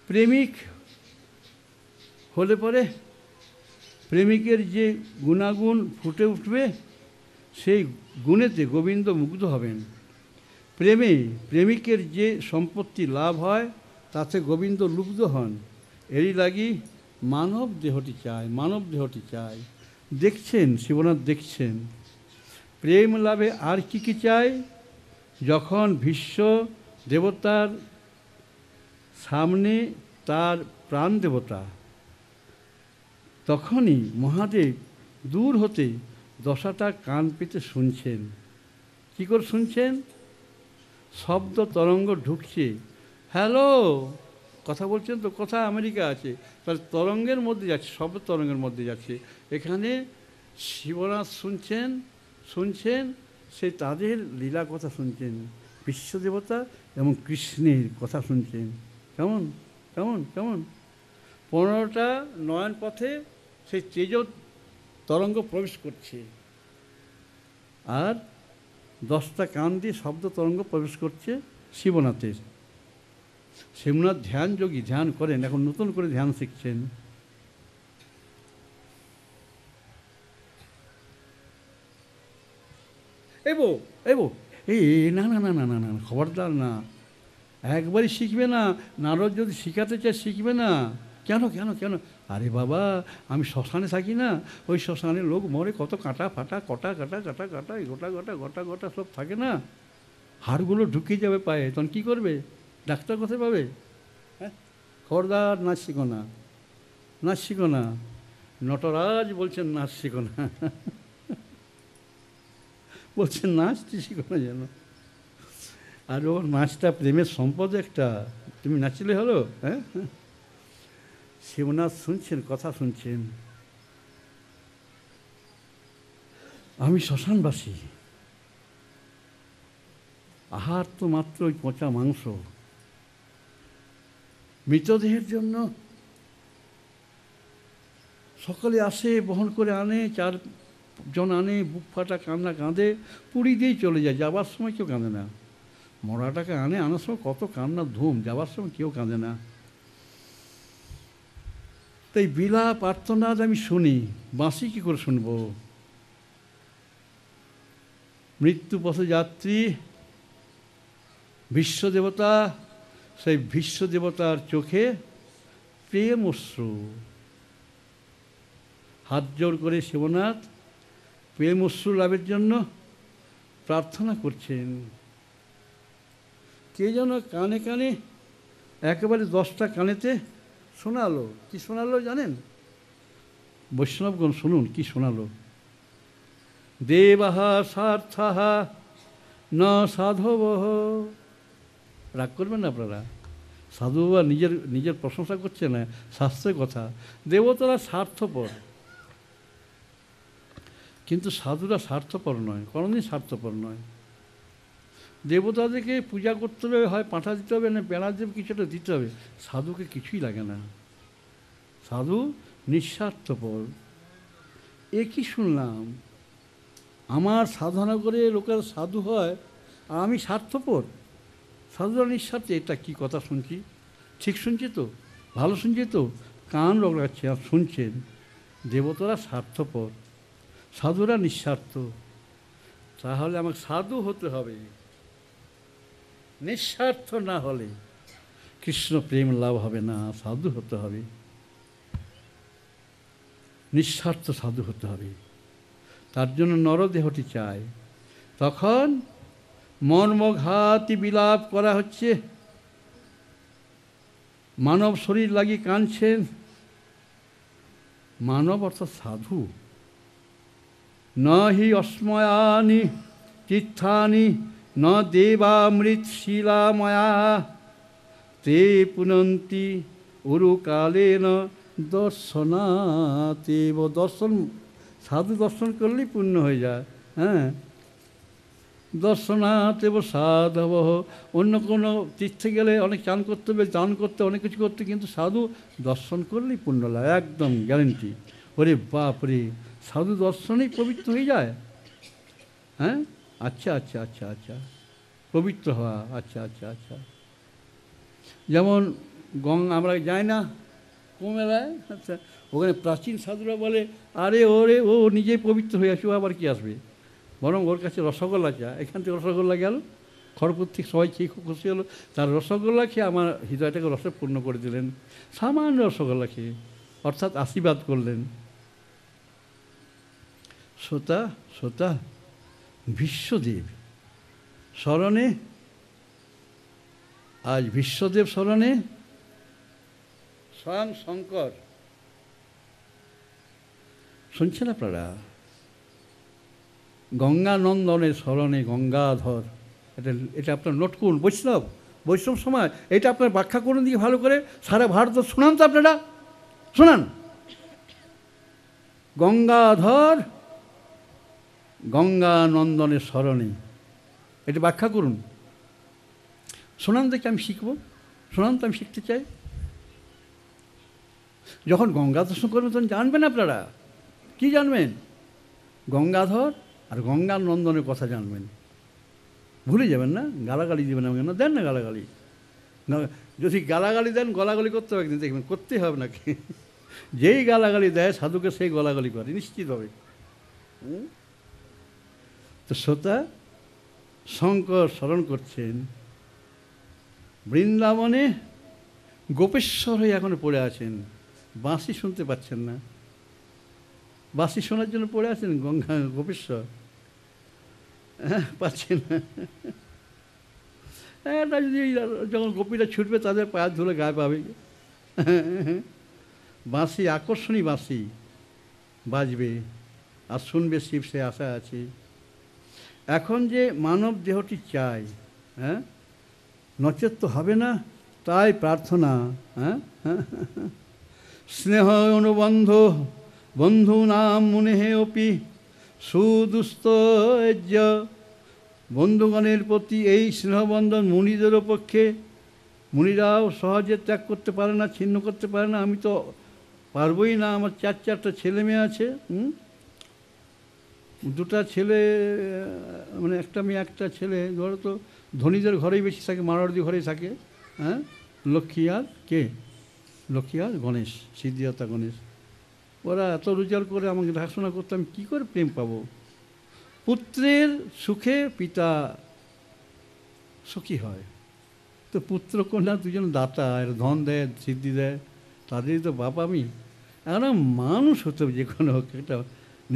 প্রেমিক হলে পরে প্রেমিকের যে গুণাগুণ ফুটে উঠবে, সেই গুণেতে গোবিন্দ মুগ্ধ হবেন। প্রেমিকের যে সম্পত্তি লাভ হয় তাতে গোবিন্দ লুব্ধ হন। এরই লাগি মানব দেহটি চায়। দেখছেন, শিবনাথ দেখছেন প্রেম লাভে আর কি কি চাই। যখন ভীষ্ম দেবতার সামনে তার প্রাণ দেবতা, তখনই মহাদেব দূর হতে দশাটা কান পেতে শুনছেন। কী করে শুনছেন? শব্দ তরঙ্গ ঢুকছে। হ্যালো, কথা বলছেন তো, কথা আমেরিকা আছে, তার তরঙ্গের মধ্যে যাচ্ছে, শব্দ তরঙ্গের মধ্যে যাচ্ছে। এখানে শিবনাথ শুনছেন সে তাদের লীলা কথা শুনছেন, বিশ্বদেবতা এবং কৃষ্ণের কথা শুনছেন। কেমন কেমন কেমন 15টা নয়ন পথে সেই তেজ তরঙ্গ প্রবেশ করছে, আর 10টা কান দিয়ে শব্দ তরঙ্গ প্রবেশ করছে শিবনাথের। শিবনাথ ধ্যান যোগী, ধ্যান করেন, এখন নতুন করে ধ্যান শিখছেন। না না না না না না, খবরদার না, একবারই শিখবে না। নারদ যদি শিখাতে চায় শিখবে না। কেন কেন কেন? আরে বাবা, আমি শ্মশানে থাকি না, ওই শ্মশানে লোক মরে, কত কাটা ফাটা, কটা কাটা কাটা কাটা গোটা গোটা গোটা গোটা সব থাকে না, হাড়গুলো ঢুকে যাবে পায়ে, তখন কী করবে? ডাক্তার কোথায় পাবে? হ্যাঁ, খবরদার নাচ শিখো না, নাচ শিখো না। নটরাজ বলছেন নাচ শিখো না, বলছেন নাচটি শিখো না যেন। আর ওর নাচটা প্রেমের সম্পদ একটা, তুমি নাচলে হলো। হ্যাঁ, শিবনাথ শুনছেন, কথা শুনছেন। আমি শ্মশানবাসী, আহার তো মাত্র ওই পচা মাংস। মৃতদেহের জন্য সকলে আসে, বহন করে আনে, 4 জন আনে, বুক ফাটা কান্না কাঁদে, পুরী দিয়েই চলে যায়। যাবার সময় কেউ কাঁদে না। মরাটাকে আনার সময় কত কান্নার ধুম, যাবার সময় কেউ কাঁদে না। তাই বিলাপ আর্তনাদ আমি শুনি, বাঁশি কী করে শুনব? মৃত্যু পথযাত্রী বিশ্বদেবতা, সেই বিশ্বদেবতার চোখে প্রেম অশ্রু। হাত জোর করে শিবনাথ প্রেম অশ্রু লাভের জন্য প্রার্থনা করছেন। কে যেন কানে কানে একেবারে 10টা কানেতে শোনালো। কি শোনালো জানেন? বৈষ্ণবগণ শুনুন কি শোনালো। দেবাহা স্বার্থাহা ন সাধবহ। রাগ করবেন না আপনারা, সাধু বাবা নিজের প্রশংসা করছে না, শাস্ত্রের কথা। দেবতারা স্বার্থপর, কিন্তু সাধুরা স্বার্থপর নয়, কোনোদিন স্বার্থপর নয়। দেবতাদেরকে পূজা করতে হবে, হয় পাঁঠা দিতে হবে, না বেড়া দেব কিছুটা দিতে হবে। সাধুকে কিছুই লাগে না, সাধু নিঃস্বার্থপর। এ কি শুনলাম? আমার সাধনা করে লোকের সাধু হয়, আর আমি স্বার্থপর। সাধুরা নিঃস্বার্থ, এটা কি কথা শুনছি? ঠিক শুনছি তো? ভালো শুনছি তো? কান রগড়াচ্ছে আর শুনছেন। দেবতারা স্বার্থপর, সাধুরা নিঃস্বার্থ। তাহলে আমাকে সাধু হতে হবে। নিঃস্বার্থ না হলে কৃষ্ণ প্রেম লাভ হবে না, সাধু হতে হবে। নিঃস্বার্থ সাধু হতে হবে, তার জন্য নরদেহটি চায়। তখন মর্মঘাতী বিলাপ করা হচ্ছে, মানব শরীর লাগি কাঁদছেন। মানব অর্থাৎ সাধু। ন হি অস্ময়ানি তীর্থানি ন দেবামৃত শিলাময়া তে পুনন্তি উরুকালেন দর্শনাতেব। দর্শন, সাধু দর্শন করলেই পুণ্য হয়ে যায়। হ্যাঁ, দর্শনাতেব সাধব। অন্য কোনো তীর্থে গেলে অনেক চান করতে হবে, দান করতে, অনেক কিছু করতে, কিন্তু সাধু দর্শন করলেই পুণ্য লাগে, একদম গ্যারেন্টি। ওরে বাপরে, সাধু দর্শনেই পবিত্র হয়ে যায়। হ্যাঁ, আচ্ছা আচ্ছা আচ্ছা আচ্ছা, পবিত্র হওয়া, আচ্ছা আচ্ছা আচ্ছা। যেমন আমরা যাই না কুমেলায়, আচ্ছা, ওখানে প্রাচীন সাধুরা বলে আরে ওরে ও নিজেই পবিত্র হয়ে আসবে, আবার কি আসবে, বরং ওর কাছে রসগোল্লা চা, এখান থেকে রসগোল্লা গেল, খড়পুর থেকে সবাই খেয়ে খুব খুশি হলো, তার রসগোল্লা খেয়ে আমার হৃদয়টাকে রসে পূর্ণ করে দিলেন, সামান্য রসগোল্লা খেয়ে, অর্থাৎ আশীর্বাদ করলেন। শ্রোতা শ্রোতা, বিশ্বদেব স্মরণে, আজ বিশ্বদেব স্মরণে স্বয়ং শঙ্কর, শুনছেন আপনারা, গঙ্গানন্দনের স্মরণে গঙ্গাধর, এটা আপনার নোট করুন। বৈষ্ণব সমাজ, এটা আপনার ব্যাখ্যা করুন দিকে ভালো করে, সারা ভারত শোনান তো আপনারা, শোনান। গঙ্গাধর গঙ্গানন্দনের স্মরণে, এটা ব্যাখ্যা করুন, শোনান দেখে আমি শিখব, শোনান তো আমি শিখতে চাই। যখন গঙ্গা দর্শন করবেন তখন জানবেন আপনারা, কি জানবেন, গঙ্গাধর আর গঙ্গানন্দনের কথা জানবেন, ভুলে যাবেন না, গালাগালি দেবেন আমাকে না, দেন না গালাগালি, যদি গালাগালি দেন গলাগালি করতে হবে, একদিন দেখবেন করতে হবে নাকি, যেই গালাগালি দেয় সাধুকে সেই গলাগালি করে নিশ্চিতভাবে। তো শ্রোতা, শঙ্কর স্মরণ করছেন, বৃন্দাবনে গোপেশ্বর হয়ে এখনো পড়ে আছেন, বাঁশি শুনতে পাচ্ছেন না, বাঁশি শোনার জন্য পড়ে আছেন গঙ্গা গোপেশ্বর, পাচ্ছেন না। এটা যদি যখন গোপীরা ছুটবে তাদের পায়ের ধুলে গায়ে পাবে, বাঁশি আকর্ষণীয় বাঁশি বাজবে আর শুনবে শিব, সে আশা আছে। এখন যে মানব দেহটি চাই, হ্যাঁ, নচেত তো হবে না, তাই প্রার্থনা, হ্যাঁ, স্নেহ অনুবন্ধ বন্ধু নাম মুনে অপি সুদুস্তজ্য, বন্ধুগণের প্রতি এই স্নেহবন্ধন মুনিদেরও পক্ষে, মুনিরাও সহজে ত্যাগ করতে পারে না, ছিন্ন করতে পারে না। আমি তো পারবই না, আমার চারটা ছেলে মেয়ে আছে, দুটা ছেলে, মানে একটা মেয়ে একটা ছেলে, ধরো তো ধনীদের ঘরেই বেশি থাকে, মারোয়াড়ি ঘরেই থাকে, হ্যাঁ, লক্ষ্মী আর কে, লক্ষ্মী আর গণেশ, সিদ্ধিদাতা গণেশ, ওরা এত রোজগার করে আমাকে দেখাশোনা করতে, আমি কী করে প্রেম পাবো। পুত্রের সুখে পিতা সুখী হয়, তো পুত্র কন্যা দুজন দাতা, এর ধন দেয় সিদ্ধি দেয়, তাদেরই তো বাপ আমি। এখন মানুষ হতে হবে, যে কোনো হোক, একটা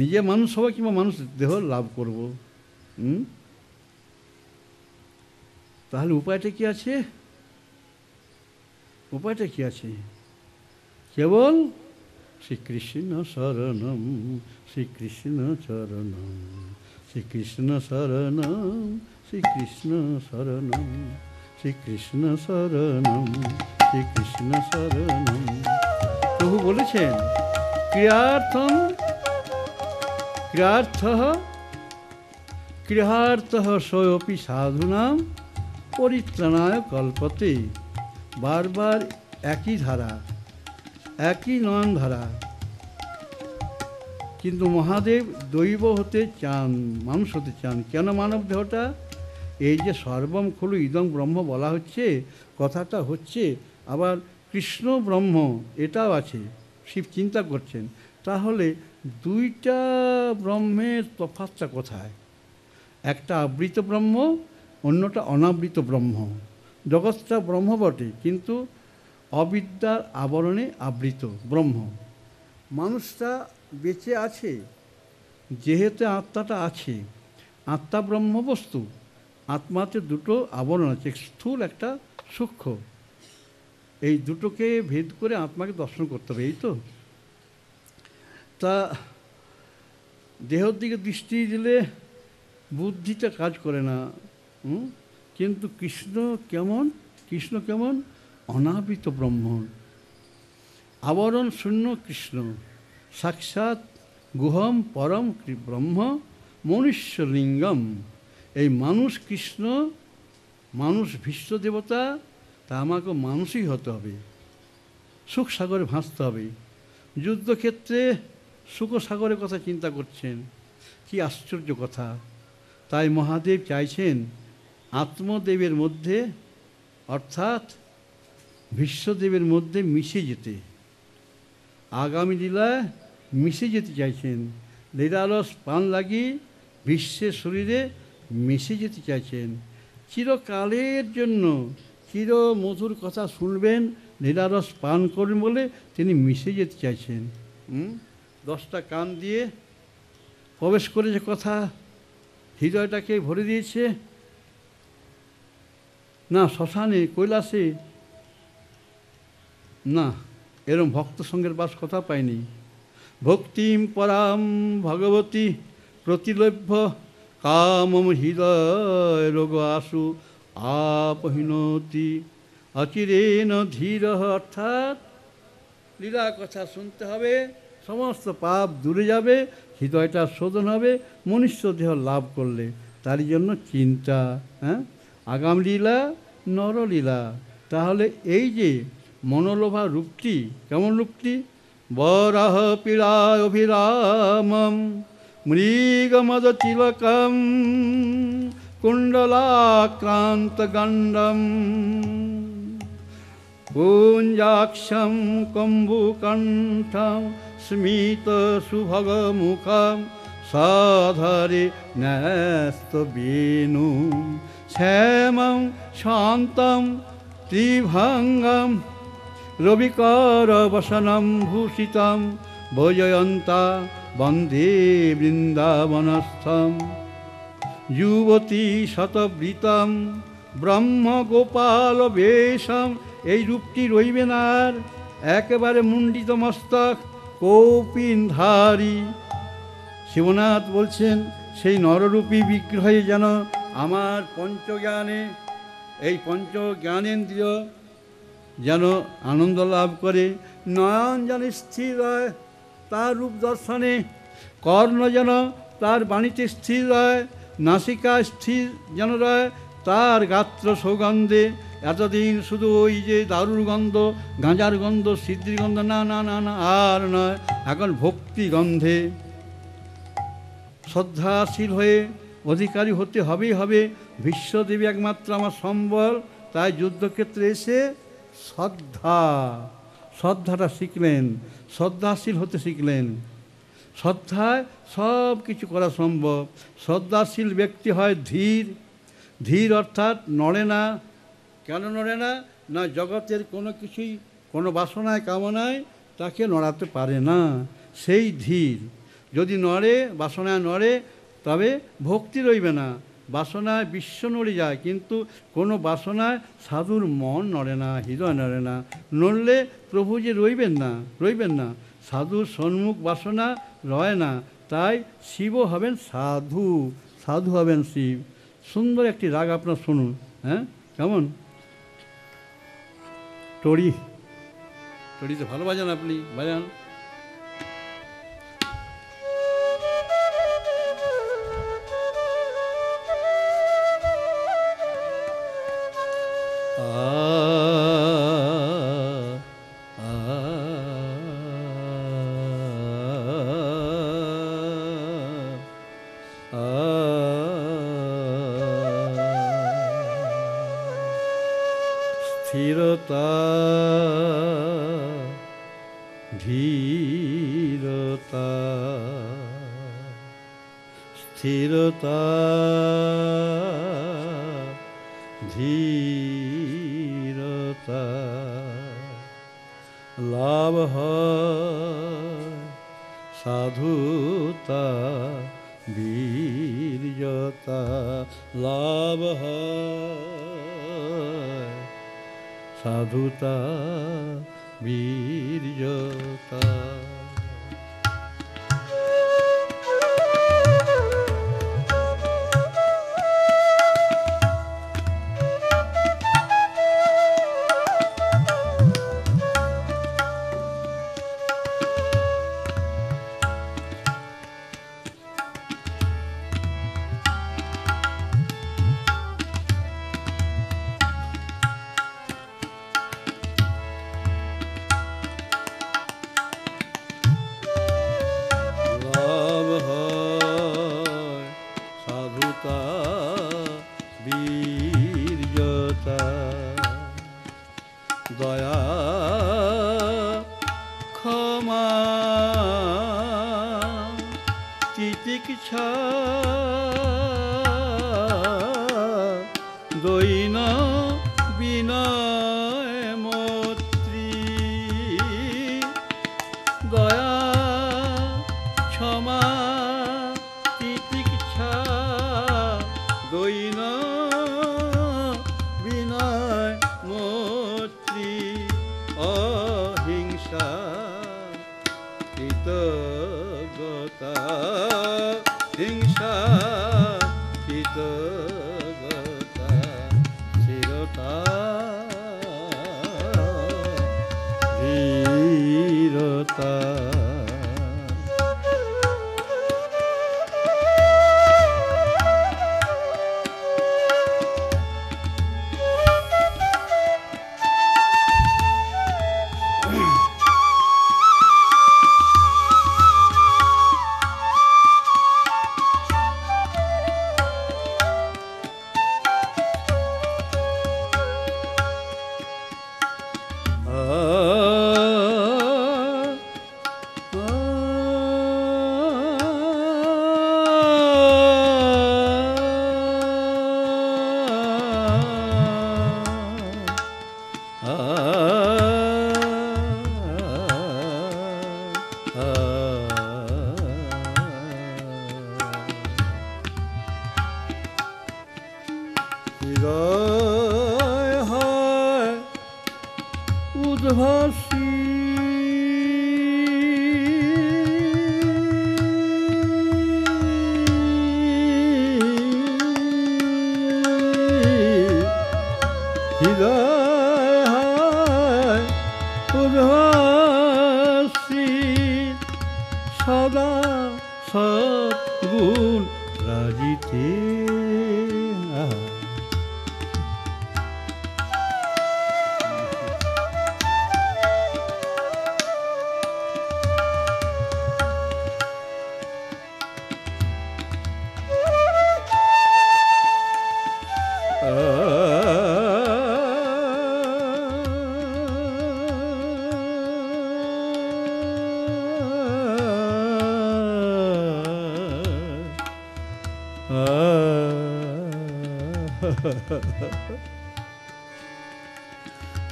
নিজে মানুষ হবো কিংবা মানুষ দেহ লাভ করব। তাহলে উপায়টা কি আছে, উপায়টা কি আছে, কেবল শ্রীকৃষ্ণ শরণম, শ্রীকৃষ্ণ চরণম, শ্রীকৃষ্ণ শরণম, শ্রীকৃষ্ণ শরণম, শ্রীকৃষ্ণ শরণম, শ্রীকৃষ্ণ শরণম। প্রভু বলেছেন ক্রিয়ার্থম ক্রিয়ার্থ সোপি সাধুনাম পরিত্রাণায় কল্পতে। বারবার একই ধারা, একই নয়ন ধারা, কিন্তু মহাদেব দৈব হতে চান, মানুষ হতে চান। কেন মানব দেহটা, এই যে সর্বম খলু ইদং ব্রহ্ম বলা হচ্ছে, কথাটা হচ্ছে আবার কৃষ্ণ ব্রহ্ম এটাও আছে, শিব চিন্তা করছেন। তাহলে দুইটা ব্রহ্মের তফাৎটা কোথায়, একটা আবৃত ব্রহ্ম, অন্যটা অনাবৃত ব্রহ্ম। জগৎটা ব্রহ্ম বটে, কিন্তু অবিদ্যার আবরণে আবৃত ব্রহ্ম। মানুষটা বেঁচে আছে যেহেতু আত্মাটা আছে, আত্মা ব্রহ্ম বস্তু, আত্মাতে দুটো আবরণ আছে, স্থূল একটা সূক্ষ্ম, এই দুটোকে ভেদ করে আত্মাকে দর্শন করতে হবে, এই তো। তা দেহের দিকে দৃষ্টি দিলে বুদ্ধিটা কাজ করে না, কিন্তু কৃষ্ণ কেমন অনাবৃত ব্রহ্ম, আবরণ শূন্য কৃষ্ণ, সাক্ষাৎ গুহম পরম ব্রহ্ম মনুষ্যলিঙ্গম। এই মানুষ কৃষ্ণ, মানুষ ভীষ্ম দেবতা, তা আমাকে মানুষই হতে হবে, সুখ সাগরে ভাসতে হবে। যুদ্ধক্ষেত্রে সুখসাগরের কথা চিন্তা করছেন, কি আশ্চর্য কথা। তাই মহাদেব চাইছেন আত্মদেবের মধ্যে, অর্থাৎ বিশ্বদেবের মধ্যে মিশে যেতে, আগামী লীলায় মিশে যেতে চাইছেন। লীলারস পান লাগিয়ে বিশ্বের শরীরে মিশে যেতে চাইছেন। চিরকালের জন্য চির মধুর কথা শুনবেন, লীলারস পান করবেন বলে তিনি মিশে যেতে চাইছেন। 10টা কান দিয়ে প্রবেশ করে যে কথা হৃদয়টাকে ভরে দিয়েছে, না শ্মশানে কৈলাসে, না এরম ভক্ত সঙ্গের বাস কথা পাইনি। ভক্তিম পরাম ভগবতী প্রতিলভ্য কামম হৃদয় রোগ আশু আপহীনতি অচিরেন ধীর। অর্থাৎ লীলা কথা শুনতে হবে, সমস্ত পাপ দূরে যাবে, হৃদয়টা শোধন হবে মনুষ্য দেহ লাভ করলে। তারই জন্য চিন্তা। আগাম লীলা নরলীলা। তাহলে এই যে মনোলোভা রূপটি, কেমন রূপটি? বরাহ পীড়ায় অভিরামম মৃগমদ তিলকম কুণ্ডলাক্রান্ত গণ্ডম কুঞ্জাক্ষম কম্বুকণ্ঠম স্মিত সুভগমুখম সাধরে ন্যস্ত বেণু শ্যামং শান্তম ত্রিভঙ্গম রবিকর বসনম ভূষিতম বৈজয়ন্তা বন্দে বৃন্দাবনস্থম যুবতী শতবৃতম ব্রহ্ম গোপাল বেশম। এই রূপটি রইবে না আর, একেবারে মুণ্ডিত মস্তক, কৌপিনধারী। শিবনাথ বলছেন সেই নররূপী বিগ্রহে যেন আমার পঞ্চজ্ঞানে, এই পঞ্চজ্ঞানেন্দ্রিয় যেন আনন্দ লাভ করে, নয়ন যেন স্থির হয় তার রূপ দর্শনে, কর্ণ যেন তার বাণীতে স্থির হয়, নাসিকা স্থির যেন রয় তার গাত্র সৌগন্ধে। এতদিন শুধু ওই যে দারুর গন্ধ, গাঁজার গন্ধ, সিদ্ধির গন্ধ, না না না না আর নয়, এখন ভক্তি গন্ধে। শ্রদ্ধাশীল হয়ে অধিকারী হতে হবেই হবে। বিশ্বদেবী একমাত্র আমার সম্বল। তাই যুদ্ধক্ষেত্রে এসে শ্রদ্ধাটা শিখলেন, শ্রদ্ধাশীল হতে শিখলেন। শ্রদ্ধায় সব কিছু করা সম্ভব। শ্রদ্ধাশীল ব্যক্তি হয় ধীর। ধীর অর্থাৎ নড়ে না। কেন নড়ে না? না জগতের কোনো কিছুই, কোনো বাসনায় কামনায় তাকে নড়াতে পারে না, সেই ধীর। যদি নড়ে, বাসনায় নড়ে, তবে ভক্তি রইবে না। বাসনায় বিশ্ব নড়ে যায়, কিন্তু কোনো বাসনায় সাধুর মন নড়ে না, হৃদয় নড়ে না। নড়লে প্রভু যে রইবেন না, রইবেন না। সাধুর সন্মুখ বাসনা রয় না। তাই শিব হবেন সাধু, সাধু হবেন শিব। সুন্দর একটি রাগ আপনার শুনুন। কেমন? টড়ি, টড়িতে ভালো বাজান, আপনি বাজান। স্থিরতা ধীরতা, স্থিরতা ধীরতা লাভ হয় সাধুতা বীর্যতা, লাভ হয় সাধুতা বীর্যতা। দয়া ক্ষমা তিতিক্ষা দৈন বিনয় মৈত্রী দয়া ক্ষমা তিতিক্ষা দৈন বিনয় মৈত্রী অহিংসা কৃতজ্ঞতা হিংসা কৃতজ্ঞতা স্থিরতা ধীরতা হৃদয় হয় উদ্ভাসী হৃদয় হয় উদ্ভাসী সদা সদ্গুণ রাজিতে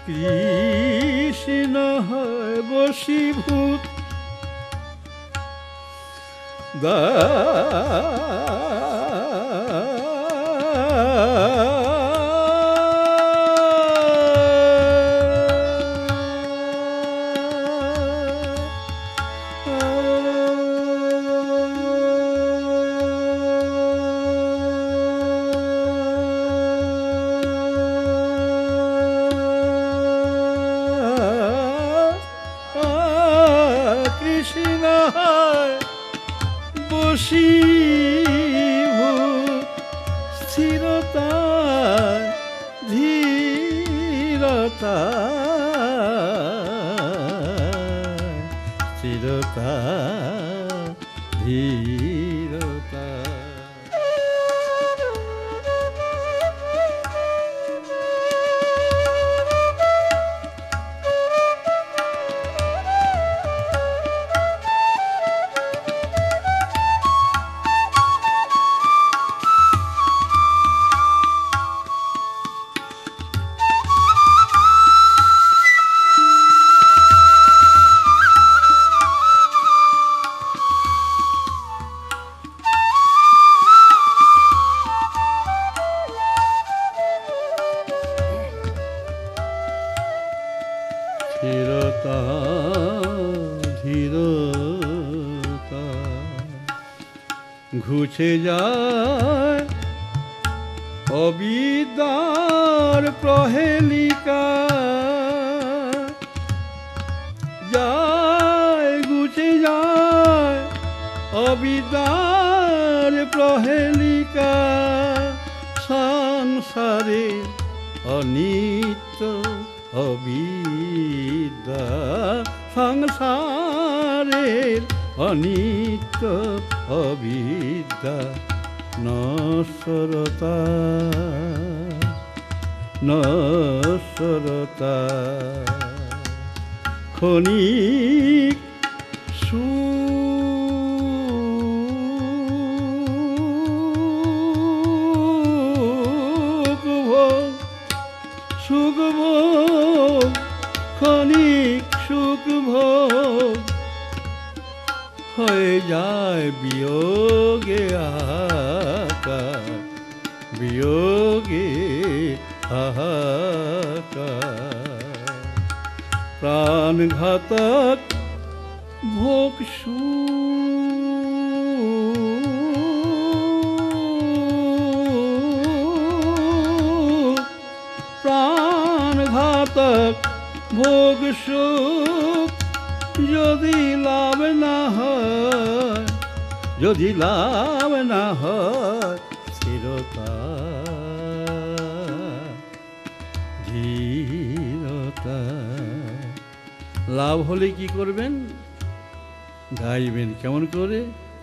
কৃষ্ণ হয় বশীভূত কৃষ্ণ হয় বশীভূত স্থিরতা ধীরতা স্থিরতা ধীরতা স্থিরতা ধীরতা ঘুচে যায় অবিদ্যার প্রহেলিকা যায় ঘুচে যায় অবিদ্যার প্রহেলিকা সংসারে অনিত্য অবিদ্যা সংসারের অনিত্য অবিদ্যা নশ্বরতা নশ্বরতা ক্ষণিক সুখ ভোগ ক্ষণিক সুখ ভোগ হয়ে যায় বিয়োগে হাহাকার বিয়োগে হাহাকার প্রাণঘাতক ভোগ প্রাণঘাতক ভোগ সুখ যদি লাভ না হয় যদি লাভ না হয় স্থিরতা ধীরতা লাভ হলে কি করবেন গাইবেন কেমন করে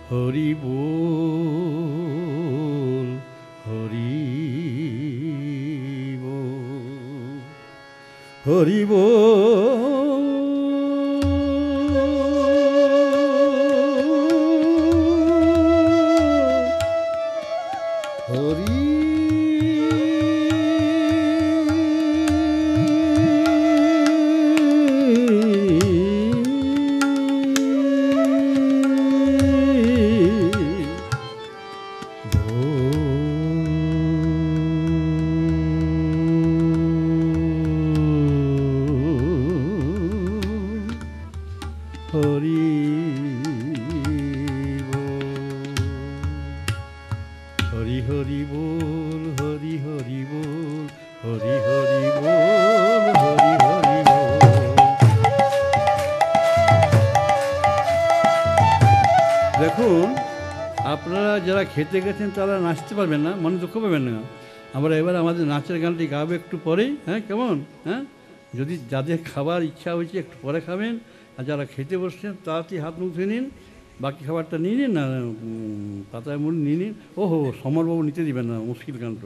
হরি বল হরি বল হরি বল হরি হরি হরি হরি বল হরি হরি বল হরি হরি বল হরি হরি বল দেখুন আপনারা যারা খেতে গেছেন তারা নাচতে পারবেন না মনে দুঃখ পাবেন না আমরা এবার আমাদের নাচের গানটি গাবো একটু পরেই হ্যাঁ কেমন হ্যাঁ যদি যাদের খাবার ইচ্ছা হয়েছে একটু পরে খাবেন আর যারা খেতে বসছেন তাড়াতাড়ি হাত মুখ ধুয়ে নিন বাকি খাবারটা নিয়ে নিন না পাতায় মুড়ি নিয়ে নিন ওহো সমরবাবু নিতে দিবেন না মুশকিল কাণ্ড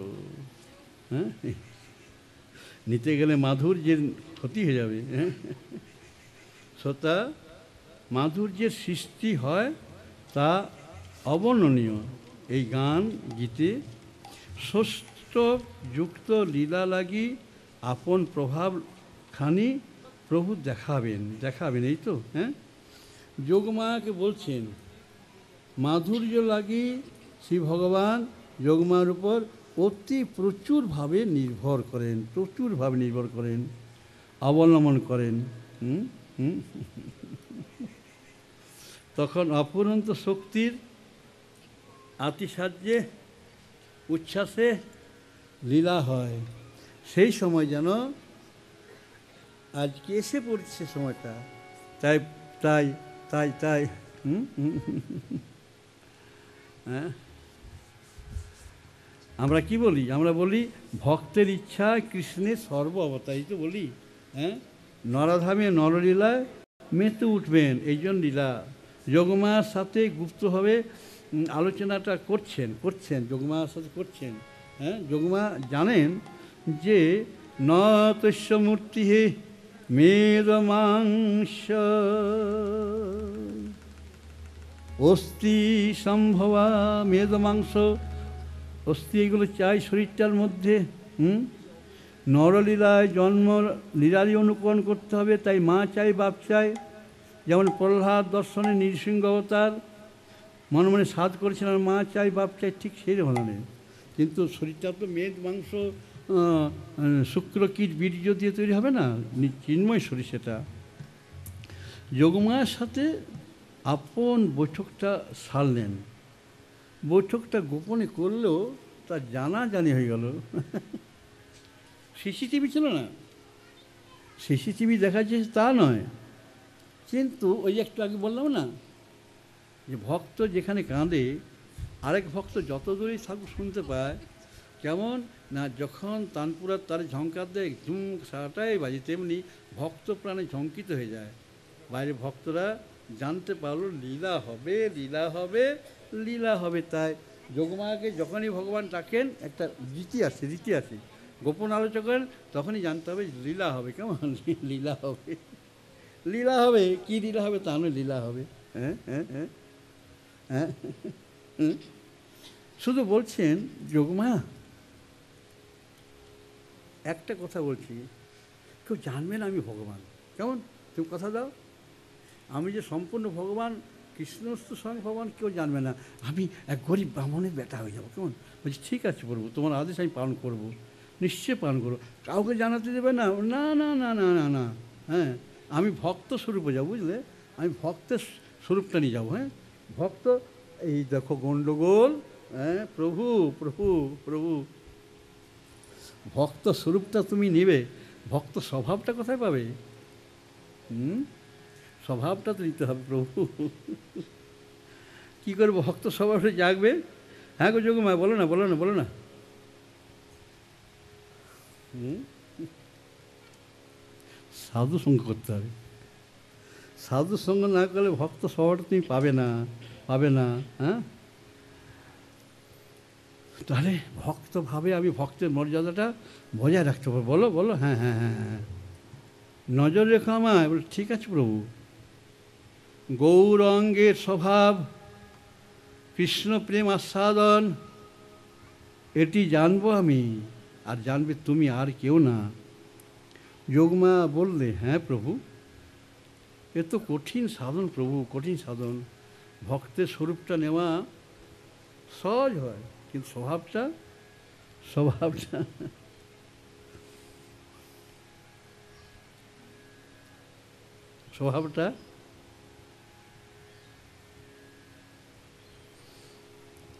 হ্যাঁ নিতে গেলে মাধুর্যের ক্ষতি হয়ে যাবে হ্যাঁ শ্রোতা মাধুর্যের সৃষ্টি হয় তা অবর্ণনীয় এই গান গীতে ষষ্ঠ যুক্ত লীলা লাগি আপন প্রভাব খানি প্রভু দেখাবেন এই তো হ্যাঁ যোগমায়াকে বলছেন মাধুর্য লাগি শ্রী ভগবান যোগমার উপর অতি প্রচুরভাবে নির্ভর করেন অবলম্বন করেন তখন অপুরন্ত শক্তির আতিশায্যে উচ্ছ্বাসে লীলা হয় সেই সময় যেন আজকে এসে পড়ছে সময়টা তাই তাই তাই তাই হ্যাঁ আমরা কি বলি আমরা বলি ভক্তের ইচ্ছায় কৃষ্ণের সর্ব অবতারিত তো বলি হ্যাঁ নরাধামে নরলীলায় মেতে উঠবেন এই জন্য লীলা যোগমার সাথে গুপ্তভাবে আলোচনাটা করছেন যোগমার সাথে করছেন হ্যাঁ যোগমা জানেন যে ন তস্য মূর্তি হে মেদমাংস অস্থি সম্ভবা মেদমাংস অস্থি এগুলো চাই শরীরটার মধ্যে নরলীলায় জন্ম লীলারই অনুকরণ করতে হবে তাই মা চাই বাপ চাই যেমন প্রহ্লাদ দর্শনে নৃসিংহ অবতার মনে মনে সাধ করেছিলেন মা চাই বাপ চাই ঠিক সেই ধরনের কিন্তু শরীরটা তো মেদ মাংস শুক্র কীট বীর্য দিয়ে তৈরি হবে না চিন্ময় শরীর সেটা যোগমায়ের সাথে আপন বৈঠকটা সারলেন বৈঠকটা গোপনে করলেও তা জানাজানি হয়ে গেল সিসিটিভি ছিল না সিসিটিভি দেখা যাচ্ছে তা নয় কিন্তু ওই একটু আগে বললাম না যে ভক্ত যেখানে কাঁদে আরেক ভক্ত যত দূরেই থাকুক শুনতে পায় কেমন না যখন তানপুরার তার ঝঙ্কার দেয় ঝুম সারাটাই বাজে তেমনি ভক্ত প্রাণে ঝঙ্কিত হয়ে যায় বাইরে ভক্তরা জানতে পারলো লীলা হবে তাই যোগমায়াকে যখনই ভগবান ডাকেন একটা রীতি আছে গোপন আলোচনা করেন, তখনই জানতে হবে লীলা হবে। কেমন? লীলা হবে, লীলা হবে। কী লীলা হবে? তা নয়, লীলা হবে। হ্যাঁ হ্যাঁ হ্যাঁ হ্যাঁ। শুধু বলছেন যোগমা, একটা কথা বলছি, কেউ জানবে না আমি ভগবান। কেমন? তুমি কথা দাও, আমি যে সম্পূর্ণ ভগবান, কৃষ্ণস্তু স্বয়ং ভগবান, কেউ জানবে না। আমি এক গরিব ব্রাহ্মণের বেটা হয়ে যাবো। কেমন? বলছি ঠিক আছে প্রভু, তোমার আদেশ আমি পালন করব, নিশ্চয় পালন করবো। কাউকে জানাতে দেবে না? না না না না না না। হ্যাঁ, আমি ভক্ত স্বরূপে যাবো, বুঝলে? আমি ভক্তের স্বরূপটা নিয়ে যাবো। হ্যাঁ, ভক্ত। এই দেখো গণ্ডগোল। হ্যাঁ, প্রভু প্রভু প্রভু, ভক্ত স্বরূপটা তুমি নেবে, ভক্ত স্বভাবটা কোথায় পাবে? স্বভাবটা তো নিতে হবে প্রভু। কী করবো? ভক্ত স্বভাবটা জাগবে। হ্যাঁ গো যোগমা, বলো না বলো না বলো না। সাধু সঙ্গ করতে হবে। সাধু সঙ্গ না করলে ভক্ত স্বভাবটা তুমি পাবে না, পাবে না। হ্যাঁ, তাহলে ভক্তভাবে আমি ভক্তের মর্যাদাটা বজায় রাখতে পারবো। বলো বলো। হ্যাঁ হ্যাঁ হ্যাঁ হ্যাঁ, নজর রেখো আমায়। বলে ঠিক আছে প্রভু। গৌরাঙ্গের স্বভাব, কৃষ্ণ প্রেম আস্বাদন, এটি জানবো আমি, আর জানবে তুমি, আর কেউ না। যোগমা বললে, হ্যাঁ প্রভু, এ তো কঠিন সাধন প্রভু, কঠিন সাধন। ভক্তের স্বরূপটা নেওয়া সহজ হয়, কিন্তু স্বভাবটা স্বভাবটা স্বভাবটা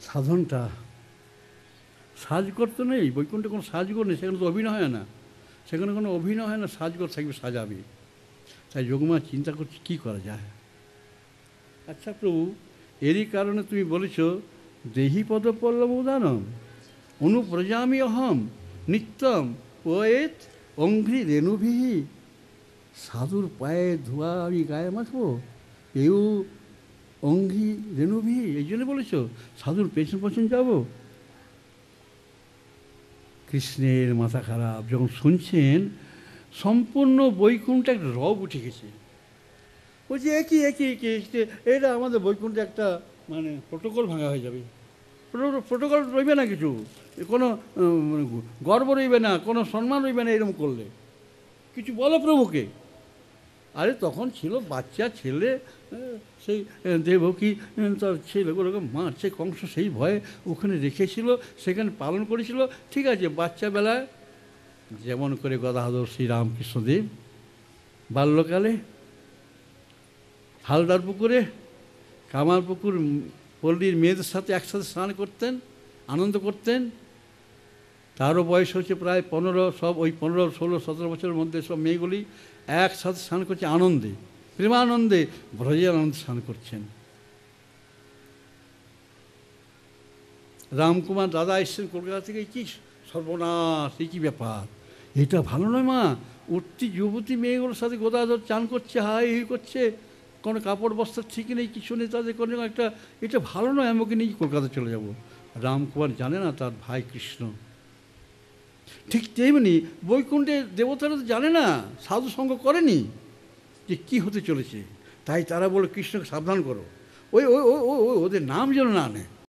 সাধনটা সাজগর তো নেই। বৈকুণ্ঠে কোনো সাজগর নেই, সেখানে তো অভিনয় হয় না, সেখানে কোনো অভিনয় হয় না। সাজগর থাকবে, সাজাবে। তাই যোগমা চিন্তা করছি কী করা যায়। আচ্ছা প্রভু, এরই কারণে তুমি বলেছ দেহি পদপল্লব উদানম অনুপ্রজামি অহম নিত্যম ওয়েত অঙ্ঘ্রি রেণুভিহি। সাধুর পায়ে ধোয়া আমি গায়ে মাখবো, এও অঙ্ঘ্রি রেণুভিহি। এই জন্য বলেছ সাধুর পেছন পেছন যাবো। কৃষ্ণের মাথা খারাপ। যখন শুনছেন সম্পূর্ণ বৈকুণ্ঠে একটা রব উঠে গেছে। বলছি একই একই একই, এটা আমাদের বৈকুণ্ঠে একটা মানে প্রোটোকল ভাঙা হয়ে যাবে। প্রোটোকল রইবে না, কিছু কোনো গর্ব রইবে না, কোনো সম্মান রইবে না এরকম করলে। কিছু বলো প্রভুকে। আরে তখন ছিল বাচ্চা ছেলে, সেই দেবকী তার ছেলেগুলোকে মারছে কংস, সেই ভয়ে ওখানে রেখেছিল, সেখানে পালন করেছিল। ঠিক আছে, বাচ্চাবেলায় যেমন করে গদাধর শ্রীরামকৃষ্ণদেব বাল্যকালে হালদার পুকুরে, কামার পুকুর পল্লীর মেয়েদের সাথে একসাথে স্নান করতেন, আনন্দ করতেন। তারও বয়স হচ্ছে প্রায় 15, সব ওই 15, 16, 17 বছরের মধ্যে সব মেয়েগুলি একসাথে স্নান করছে আনন্দে, প্রেমানন্দে, ব্রজের আনন্দে স্নান করছেন। রামকুমার দাদা এসছেন কলকাতা থেকে, কী সর্বনাশ, এই কী ব্যাপার, এটা ভালো নয় মা। উঠতি যুবতী মেয়েগুলোর সাথে গদাধর চান করছে, হাই হি করছে, কোনো কাপড় বস্ত্র ঠিক নেই, কিছু নেই তাদের, কোনো একটা, এটা ভালো নয়, আমি ওকে নিয়ে কলকাতা চলে যাব। রামকুমার জানে না তার ভাই কৃষ্ণ। ঠিক তেমনি বৈকুণ্ঠের দেবতারা তো জানে না, সাধু সঙ্গ করেনি যে কী হতে চলেছে। তাই তারা বলে কৃষ্ণকে সাবধান করো, ওই ওই ওই ওদের নাম যেন না নেয়।